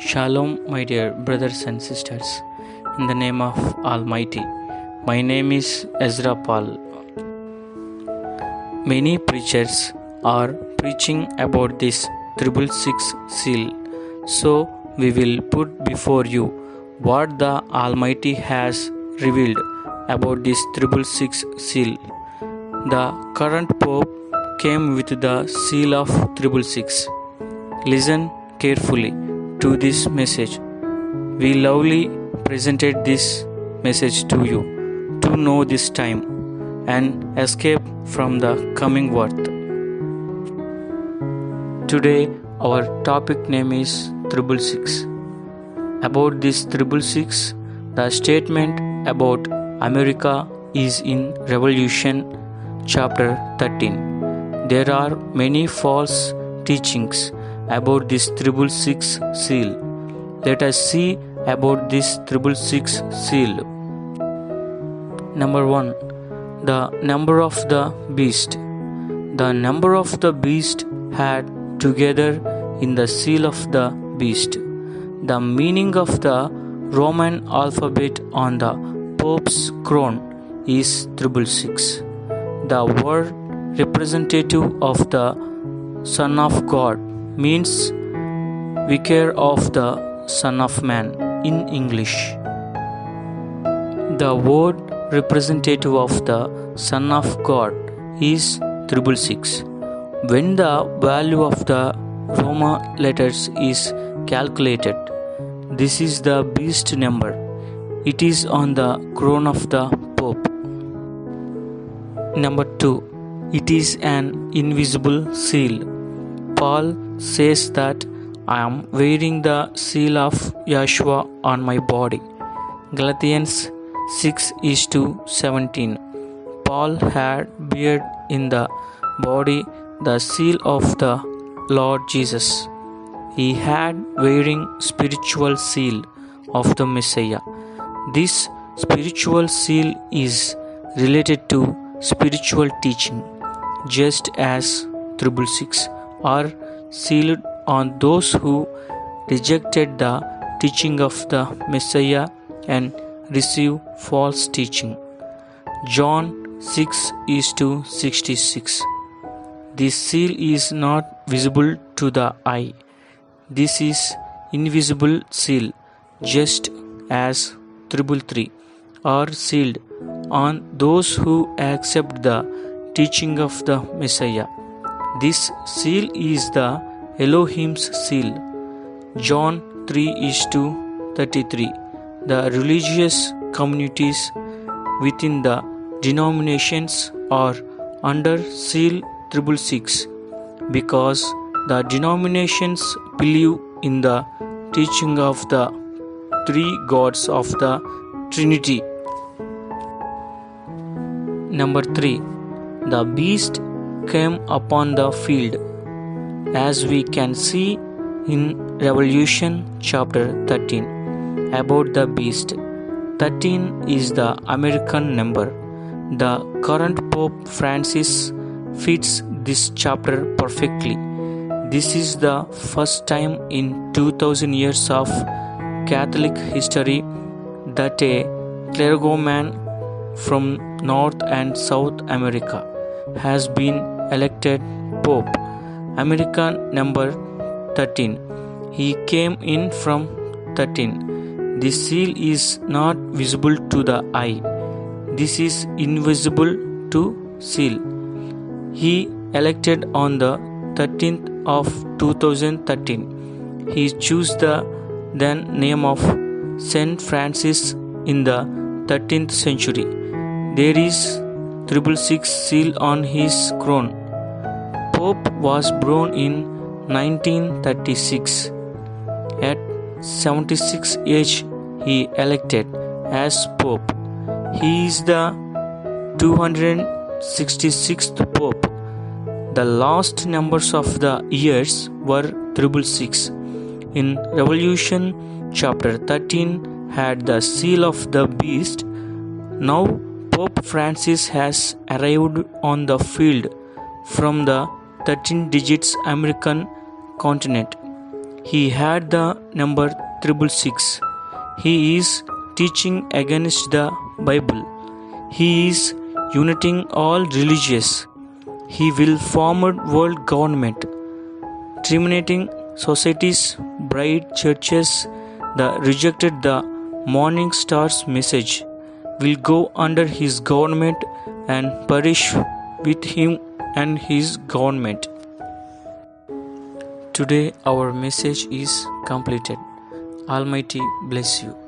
Shalom, my dear brothers and sisters, in the name of Almighty. My name is Ezra Paul. Many preachers are preaching about this 666 seal, so we will put before you what the Almighty has revealed about this 666 seal. The current Pope came with the seal of 666. Listen carefully to this message. We lovely presented this message to you to know this time and escape from the coming wrath. Today our topic name is 666. About this 666, the statement about America is in Revelation chapter 13. There are many false teachings about this 666 seal. Let us see about this 666 seal. Number 1. The number of the beast. The number of the beast had together in the seal of the beast. The meaning of the Roman alphabet on the Pope's crown is 666. The word representative of the Son of God means vicar of the Son of Man in English. The word representative of the Son of God is 666. When the value of the Roman letters is calculated, this is the beast number. It is on the crown of the Pope. Number 2. It is an invisible seal. Paul says that I am wearing the seal of Yeshua on my body. Galatians 6:17. Paul had beard in the body the seal of the Lord Jesus. He had wearing spiritual seal of the Messiah. This spiritual seal is related to spiritual teaching, just as 666 are sealed on those who rejected the teaching of the Messiah and receive false teaching. John 6:66. This seal is not visible to the eye. This is invisible seal, just as 333 are sealed on those who accept the teaching of the Messiah. This seal is the Elohim's seal. John 3:33. The religious communities within the denominations are under seal 666 because the denominations believe in the teaching of the three gods of the Trinity. Number 3. The beast came upon the field, as we can see in Revelation chapter 13 about the beast. 13 is the American number. The current Pope Francis fits this chapter perfectly. This is the first time in 2000 years of Catholic history that a clergyman from North and South America has been elected Pope. American number 13. He came in from 13. This seal is not visible to the eye. This is invisible to seal. He elected on the 13th of 2013. He chose the then name of Saint Francis in the 13th century. There is 666 seal on his crown. Pope was born in 1936. At 76 age, he elected as Pope. He is the 266th Pope. The last numbers of the years were 666. In Revelation chapter 13 had the seal of the beast. Now Pope Francis has arrived on the field from the 13 digits American continent. He had the number 666. He is teaching against the Bible. He is uniting all religions. He will form a world government, terminating societies, bright churches that rejected the morning star's message will go under his government and perish with him and his government. Today our message is completed. Almighty bless you.